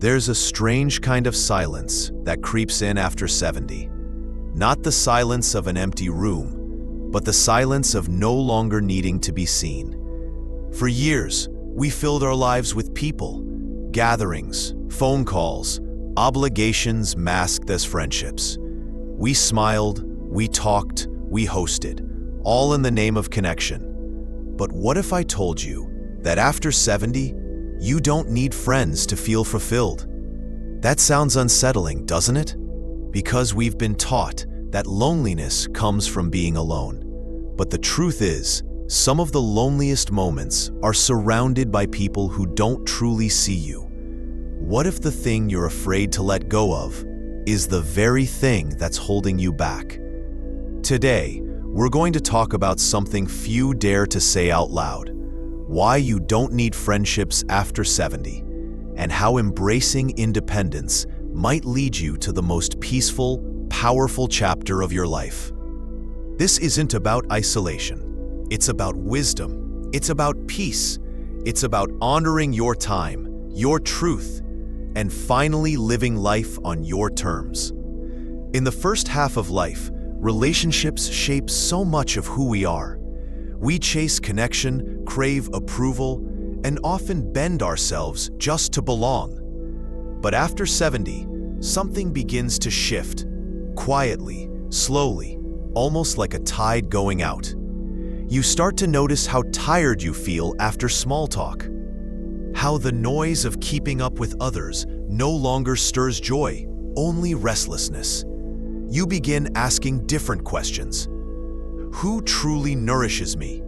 There's a strange kind of silence that creeps in after 70. Not the silence of an empty room, but the silence of no longer needing to be seen. For years, we filled our lives with people, gatherings, phone calls, obligations masked as friendships. We smiled, we talked, we hosted, all in the name of connection. But what if I told you that after 70, you don't need friends to feel fulfilled? That sounds unsettling, doesn't it? Because we've been taught that loneliness comes from being alone. But the truth is, some of the loneliest moments are surrounded by people who don't truly see you. What if the thing you're afraid to let go of is the very thing that's holding you back? Today, we're going to talk about something few dare to say out loud: why you don't need friendships after 70, and how embracing independence might lead you to the most peaceful, powerful chapter of your life. This isn't about isolation. It's about wisdom. It's about peace. It's about honoring your time, your truth, and finally living life on your terms. In the first half of life, relationships shape so much of who we are. We chase connection, crave approval, and often bend ourselves just to belong. But after 70, something begins to shift, quietly, slowly, almost like a tide going out. You start to notice how tired you feel after small talk, how the noise of keeping up with others no longer stirs joy, only restlessness. You begin asking different questions. Who truly nourishes me?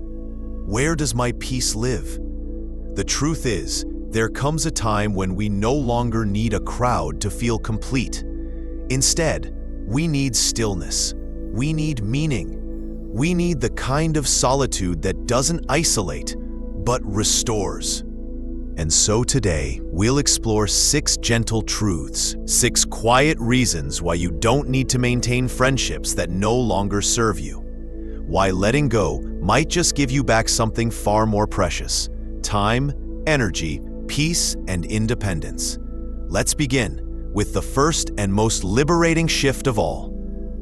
Where does my peace live? The truth is, there comes a time when we no longer need a crowd to feel complete. Instead, we need stillness. We need meaning. We need the kind of solitude that doesn't isolate, but restores. And so today, we'll explore 6 gentle truths, 6 quiet reasons why you don't need to maintain friendships that no longer serve you. Why letting go might just give you back something far more precious: time, energy, peace, and independence. Let's begin with the first and most liberating shift of all.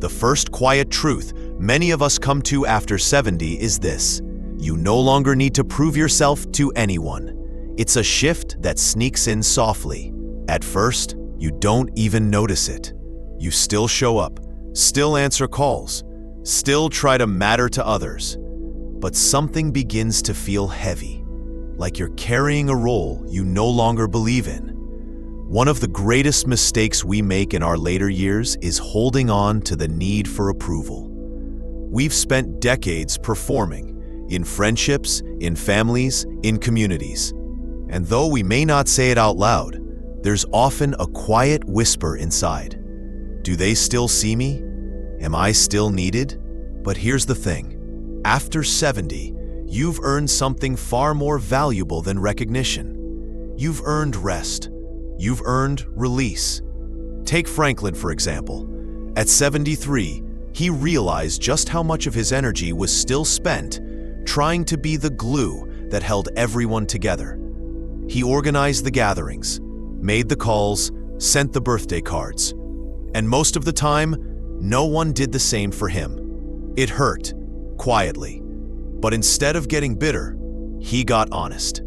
The first quiet truth many of us come to after 70 is this: you no longer need to prove yourself to anyone. It's a shift that sneaks in softly. At first, you don't even notice it. You still show up, still answer calls, still try to matter to others. But something begins to feel heavy, like you're carrying a role you no longer believe in. One of the greatest mistakes we make in our later years is holding on to the need for approval. We've spent decades performing, in friendships, in families, in communities. And though we may not say it out loud, there's often a quiet whisper inside. Do they still see me? Am I still needed? But here's the thing. After 70, you've earned something far more valuable than recognition. You've earned rest. You've earned release. Take Franklin, for example. At 73, he realized just how much of his energy was still spent trying to be the glue that held everyone together. He organized the gatherings, made the calls, sent the birthday cards. And most of the time, no one did the same for him. It hurt, quietly. But instead of getting bitter, he got honest.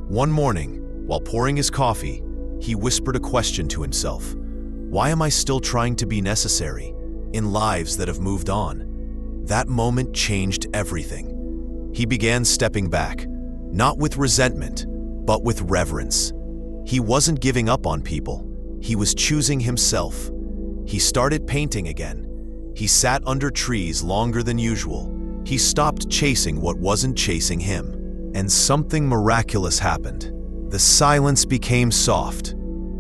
One morning, while pouring his coffee, he whispered a question to himself. Why am I still trying to be necessary in lives that have moved on? That moment changed everything. He began stepping back, not with resentment, but with reverence. He wasn't giving up on people. He was choosing himself. He started painting again. He sat under trees longer than usual. He stopped chasing what wasn't chasing him. And something miraculous happened. The silence became soft.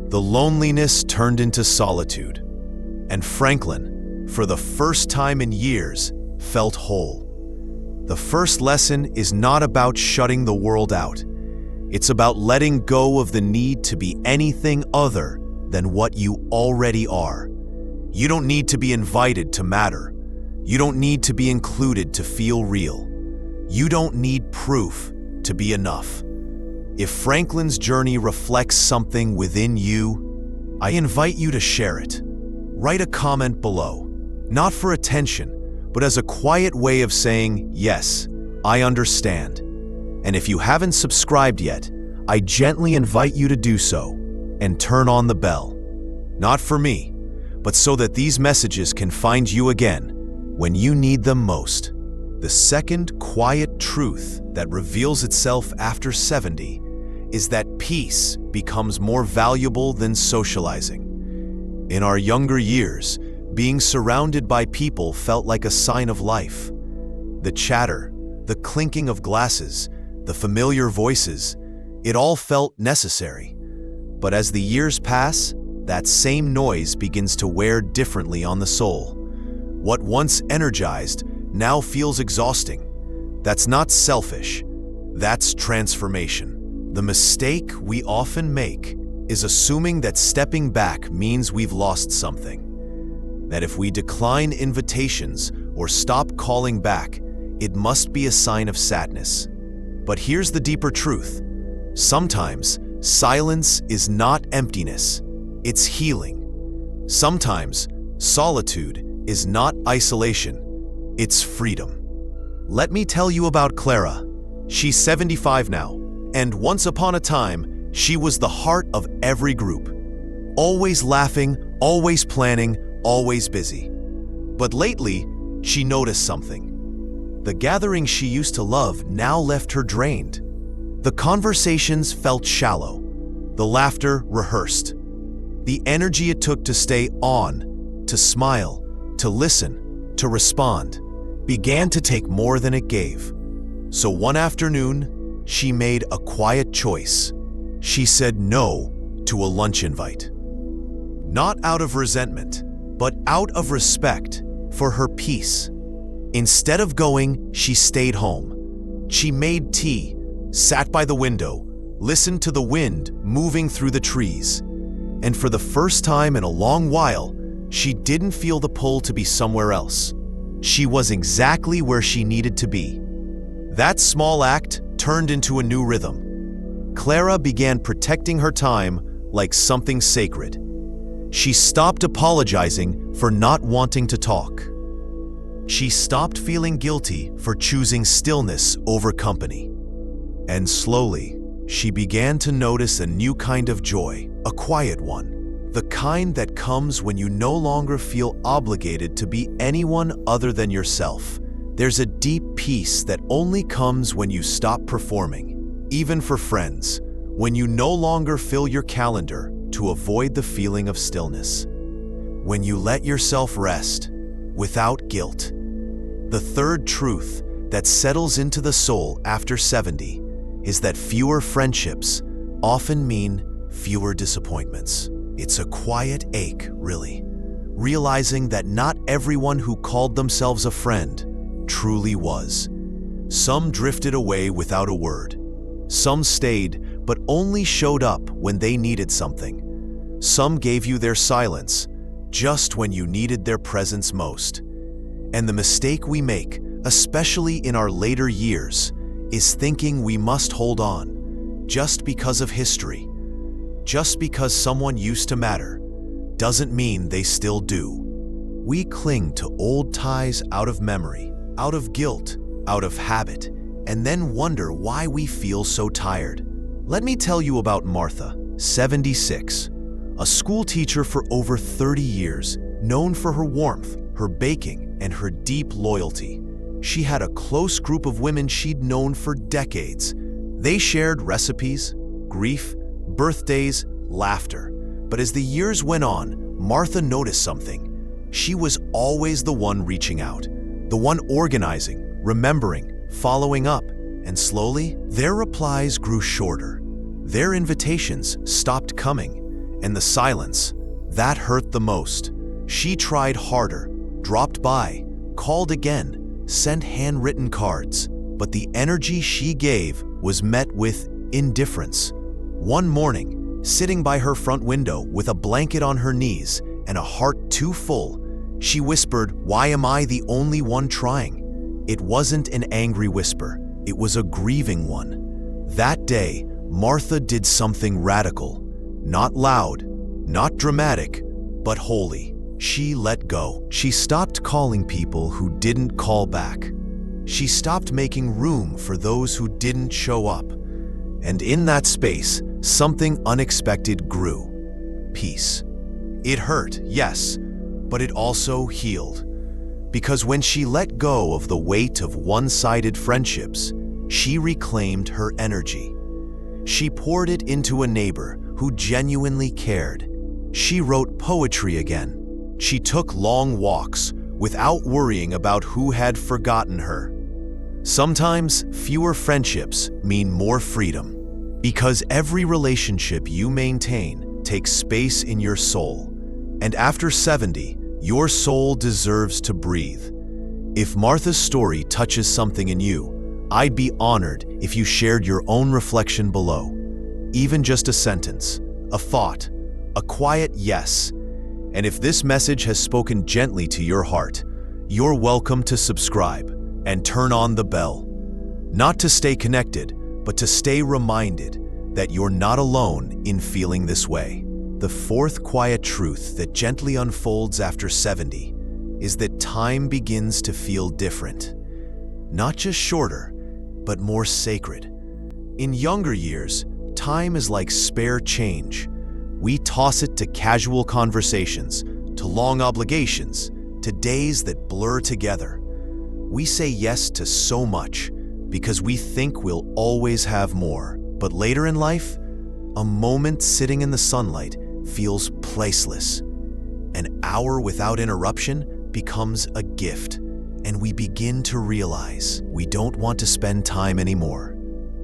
The loneliness turned into solitude. And Franklin, for the first time in years, felt whole. The first lesson is not about shutting the world out. It's about letting go of the need to be anything other than what you already are. You don't need to be invited to matter. You don't need to be included to feel real. You don't need proof to be enough. If Franklin's journey reflects something within you, I invite you to share it. Write a comment below, not for attention, but as a quiet way of saying, yes, I understand. And if you haven't subscribed yet, I gently invite you to do so and turn on the bell. Not for me, but so that these messages can find you again when you need them most. The second quiet truth that reveals itself after 70 is that peace becomes more valuable than socializing. In our younger years, being surrounded by people felt like a sign of life. The chatter, the clinking of glasses, the familiar voices, it all felt necessary. But as the years pass, that same noise begins to wear differently on the soul. What once energized now feels exhausting. That's not selfish, that's transformation. The mistake we often make is assuming that stepping back means we've lost something. That if we decline invitations or stop calling back, it must be a sign of sadness. But here's the deeper truth. Sometimes silence is not emptiness, it's healing. Sometimes solitude is not isolation, it's freedom. Let me tell you about Clara. She's 75 now, and once upon a time, she was the heart of every group. Always laughing, always planning, always busy. But lately, she noticed something. The gatherings she used to love now left her drained. The conversations felt shallow, the laughter rehearsed. The energy it took to stay on, to smile, to listen, to respond, began to take more than it gave. So one afternoon, she made a quiet choice. She said no to a lunch invite. Not out of resentment, but out of respect for her peace. Instead of going, she stayed home. She made tea, sat by the window, listened to the wind moving through the trees. And for the first time in a long while, she didn't feel the pull to be somewhere else. She was exactly where she needed to be. That small act turned into a new rhythm. Clara began protecting her time like something sacred. She stopped apologizing for not wanting to talk. She stopped feeling guilty for choosing stillness over company. And slowly, she began to notice a new kind of joy, a quiet one, the kind that comes when you no longer feel obligated to be anyone other than yourself. There's a deep peace that only comes when you stop performing, even for friends, when you no longer fill your calendar to avoid the feeling of stillness, when you let yourself rest without guilt. The third truth that settles into the soul after 70 is that fewer friendships often mean fewer disappointments. It's a quiet ache, really, realizing that not everyone who called themselves a friend truly was. Some drifted away without a word. Some stayed, but only showed up when they needed something. Some gave you their silence just when you needed their presence most. And the mistake we make, especially in our later years, is thinking we must hold on just because of history. Just because someone used to matter doesn't mean they still do. We cling to old ties out of memory, out of guilt, out of habit, and then wonder why we feel so tired. Let me tell you about Martha, 76, a school teacher for over 30 years, known for her warmth, her baking, and her deep loyalty. She had a close group of women she'd known for decades. They shared recipes, grief, birthdays, laughter. But as the years went on, Martha noticed something. She was always the one reaching out, the one organizing, remembering, following up, and slowly, their replies grew shorter. Their invitations stopped coming, and the silence, that hurt the most. She tried harder, dropped by, called again, sent handwritten cards, but the energy she gave was met with indifference. One morning, sitting by her front window with a blanket on her knees and a heart too full, she whispered, "Why am I the only one trying?" It wasn't an angry whisper, it was a grieving one. That day, Martha did something radical, not loud, not dramatic, but holy. She let go. She stopped calling people who didn't call back. She stopped making room for those who didn't show up. And in that space, something unexpected grew. Peace. It hurt, yes, but it also healed. Because when she let go of the weight of one-sided friendships, she reclaimed her energy. She poured it into a neighbor who genuinely cared. She wrote poetry again. She took long walks without worrying about who had forgotten her. Sometimes fewer friendships mean more freedom, because every relationship you maintain takes space in your soul. And after 70, your soul deserves to breathe. If Martha's story touches something in you, I'd be honored if you shared your own reflection below. Even just a sentence, a thought, a quiet yes. And if this message has spoken gently to your heart, you're welcome to subscribe and turn on the bell. Not to stay connected, but to stay reminded that you're not alone in feeling this way. The fourth quiet truth that gently unfolds after 70 is that time begins to feel different. Not just shorter, but more sacred. In younger years, time is like spare change. We toss it to casual conversations, to long obligations, to days that blur together. We say yes to so much because we think we'll always have more. But later in life, a moment sitting in the sunlight feels priceless. An hour without interruption becomes a gift, and we begin to realize we don't want to spend time anymore.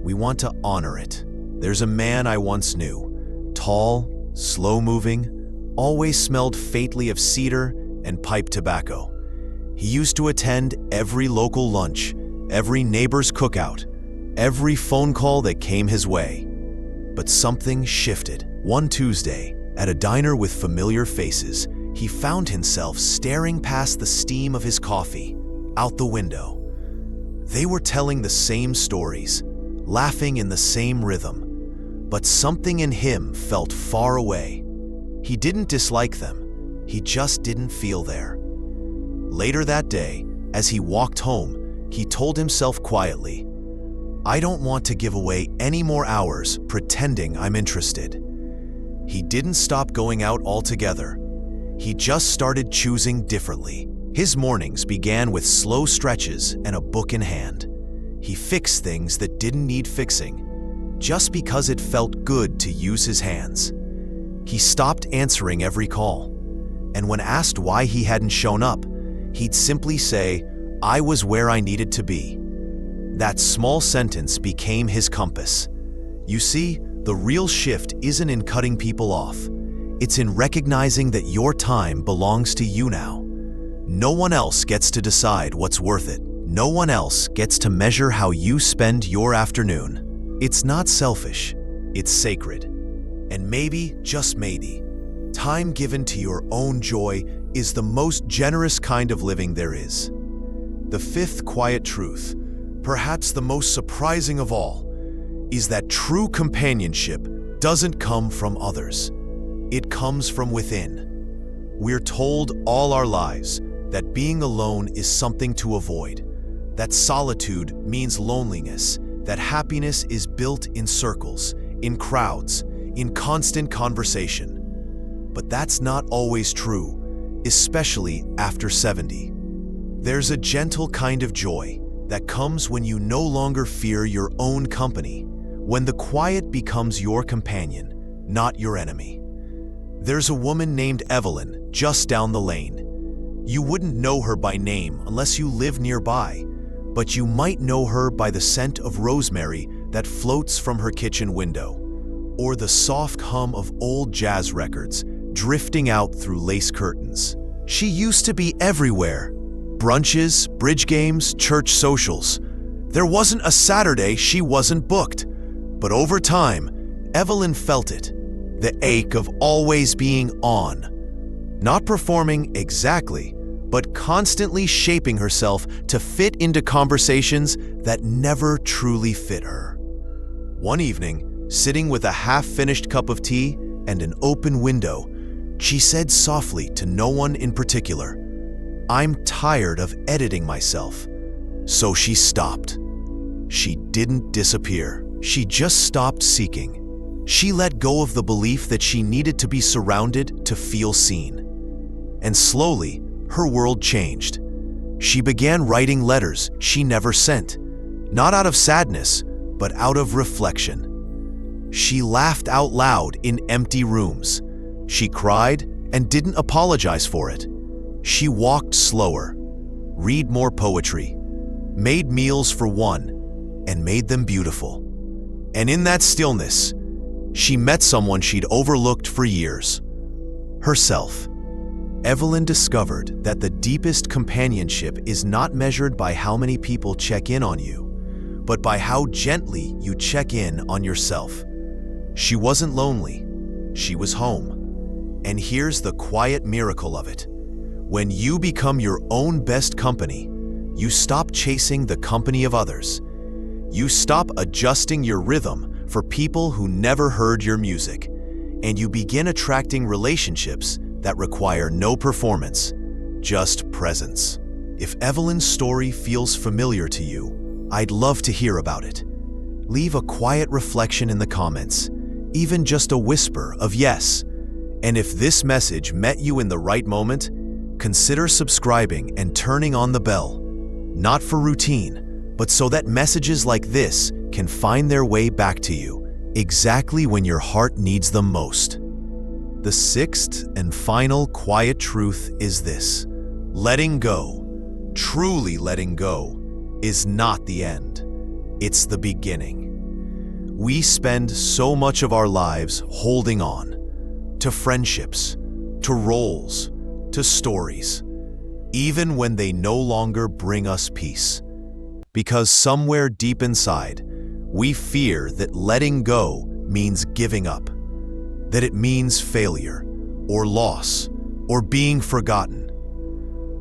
We want to honor it. There's a man I once knew, tall, slow-moving, always smelled faintly of cedar and pipe tobacco. He used to attend every local lunch, every neighbor's cookout, every phone call that came his way. But something shifted. One Tuesday, at a diner with familiar faces, he found himself staring past the steam of his coffee, out the window. They were telling the same stories, laughing in the same rhythm. But something in him felt far away. He didn't dislike them, he just didn't feel there. Later that day, as he walked home, he told himself quietly, "I don't want to give away any more hours pretending I'm interested." He didn't stop going out altogether. He just started choosing differently. His mornings began with slow stretches and a book in hand. He fixed things that didn't need fixing, just because it felt good to use his hands. He stopped answering every call, and when asked why he hadn't shown up, he'd simply say, "I was where I needed to be." That small sentence became his compass. You see, the real shift isn't in cutting people off. It's in recognizing that your time belongs to you now. No one else gets to decide what's worth it. No one else gets to measure how you spend your afternoon. It's not selfish, it's sacred. And maybe, just maybe, time given to your own joy is the most generous kind of living there is. The fifth quiet truth, perhaps the most surprising of all, is that true companionship doesn't come from others. It comes from within. We're told all our lives that being alone is something to avoid, that solitude means loneliness, that happiness is built in circles, in crowds, in constant conversation. But that's not always true, especially after 70. There's a gentle kind of joy that comes when you no longer fear your own company, when the quiet becomes your companion, not your enemy. There's a woman named Evelyn just down the lane. You wouldn't know her by name unless you live nearby, but you might know her by the scent of rosemary that floats from her kitchen window, or the soft hum of old jazz records drifting out through lace curtains. She used to be everywhere. Brunches, bridge games, church socials. There wasn't a Saturday she wasn't booked. But over time, Evelyn felt it, the ache of always being on. Not performing exactly, but constantly shaping herself to fit into conversations that never truly fit her. One evening, Sitting with a half-finished cup of tea and an open window, she said softly to no one in particular, "I'm tired of editing myself." So she stopped. She didn't disappear. She just stopped seeking. She let go of the belief that she needed to be surrounded to feel seen. And slowly, her world changed. She began writing letters she never sent, not out of sadness, but out of reflection. She laughed out loud in empty rooms. She cried and didn't apologize for it. She walked slower, read more poetry, made meals for one, and made them beautiful. And in that stillness, she met someone she'd overlooked for years, herself. Evelyn discovered that the deepest companionship is not measured by how many people check in on you, but by how gently you check in on yourself. She wasn't lonely, she was home. And here's the quiet miracle of it. When you become your own best company, you stop chasing the company of others. You stop adjusting your rhythm for people who never heard your music, and you begin attracting relationships that require no performance, just presence. If Evelyn's story feels familiar to you, I'd love to hear about it. Leave a quiet reflection in the comments, even just a whisper of yes. And if this message met you in the right moment, consider subscribing and turning on the bell, not for routine, but so that messages like this can find their way back to you, exactly when your heart needs them most. The sixth and final quiet truth is this: letting go, truly letting go, is not the end. It's the beginning. We spend so much of our lives holding on to friendships, to roles, to stories, even when they no longer bring us peace. Because somewhere deep inside, we fear that letting go means giving up, that it means failure, or loss, or being forgotten.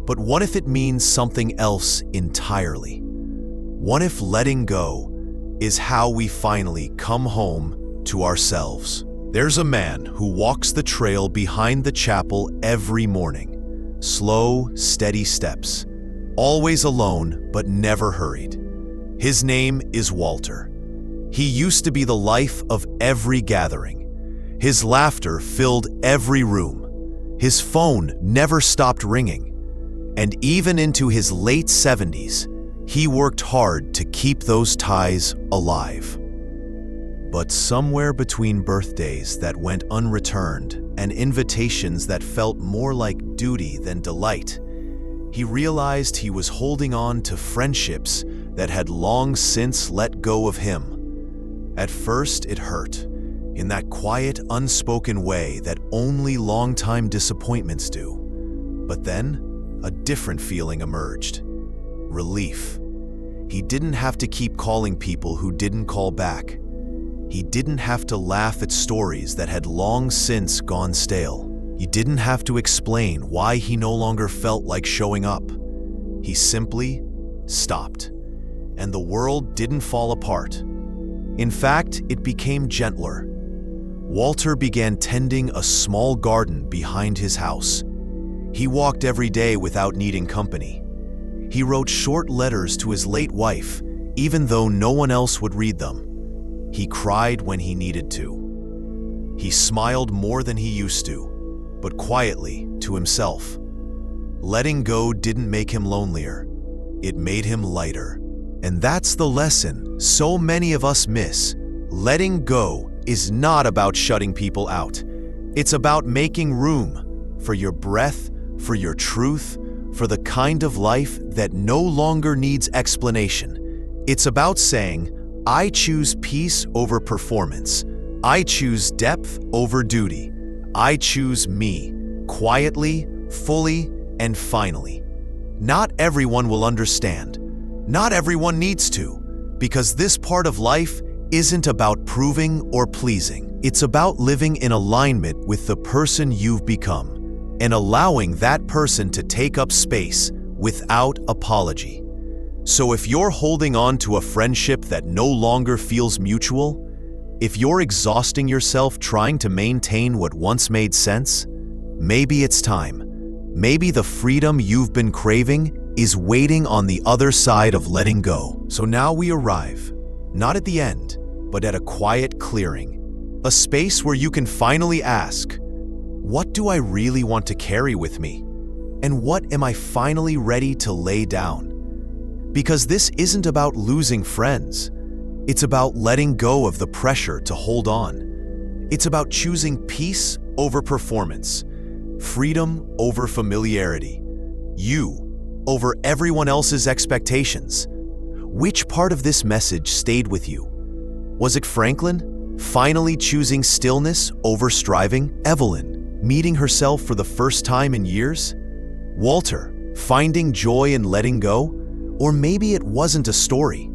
But what if it means something else entirely? What if letting go is how we finally come home to ourselves? There's a man who walks the trail behind the chapel every morning. Slow, steady steps. Always alone, but never hurried. His name is Walter. He used to be the life of every gathering. His laughter filled every room. His phone never stopped ringing. And even into his late 70s, he worked hard to keep those ties alive. But somewhere between birthdays that went unreturned and invitations that felt more like duty than delight, he realized he was holding on to friendships that had long since let go of him. At first, it hurt, in that quiet, unspoken way that only long-time disappointments do. But then, a different feeling emerged: relief. He didn't have to keep calling people who didn't call back. He didn't have to laugh at stories that had long since gone stale. He didn't have to explain why he no longer felt like showing up. He simply stopped, and the world didn't fall apart. In fact, it became gentler. Walter began tending a small garden behind his house. He walked every day without needing company. He wrote short letters to his late wife, even though no one else would read them. He cried when he needed to. He smiled more than he used to, but quietly to himself. Letting go didn't make him lonelier. It made him lighter. And that's the lesson so many of us miss. Letting go is not about shutting people out. It's about making room for your breath, for your truth, for the kind of life that no longer needs explanation. It's about saying, I choose peace over performance. I choose depth over duty. I choose me, quietly, fully, and finally. Not everyone will understand. Not everyone needs to, because this part of life isn't about proving or pleasing. It's about living in alignment with the person you've become and allowing that person to take up space without apology. So if you're holding on to a friendship that no longer feels mutual, If you're exhausting yourself trying to maintain what once made sense, maybe it's time. Maybe the freedom you've been craving is waiting on the other side of letting go. So now we arrive, not at the end, but at a quiet clearing. A space where you can finally ask, what do I really want to carry with me? And what am I finally ready to lay down? Because this isn't about losing friends. It's about letting go of the pressure to hold on. It's about choosing peace over performance, freedom over familiarity, you over everyone else's expectations. Which part of this message stayed with you? Was it Franklin, finally choosing stillness over striving? Evelyn, meeting herself for the first time in years? Walter, finding joy in letting go? Or maybe it wasn't a story.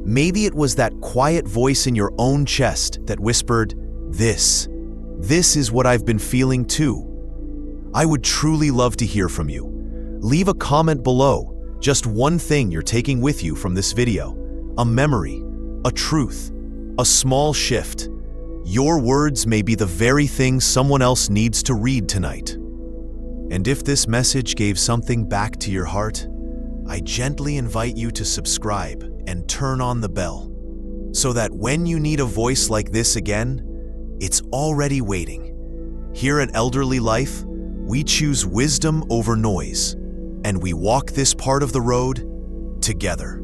Maybe it was that quiet voice in your own chest that whispered, This is what I've been feeling too. I would truly love to hear from you. Leave a comment below, just one thing you're taking with you from this video. A memory, a truth, a small shift. Your words may be the very thing someone else needs to read tonight. And if this message gave something back to your heart, I gently invite you to subscribe and turn on the bell, so that when you need a voice like this again, it's already waiting. Here at Elderly Life, we choose wisdom over noise, and we walk this part of the road together.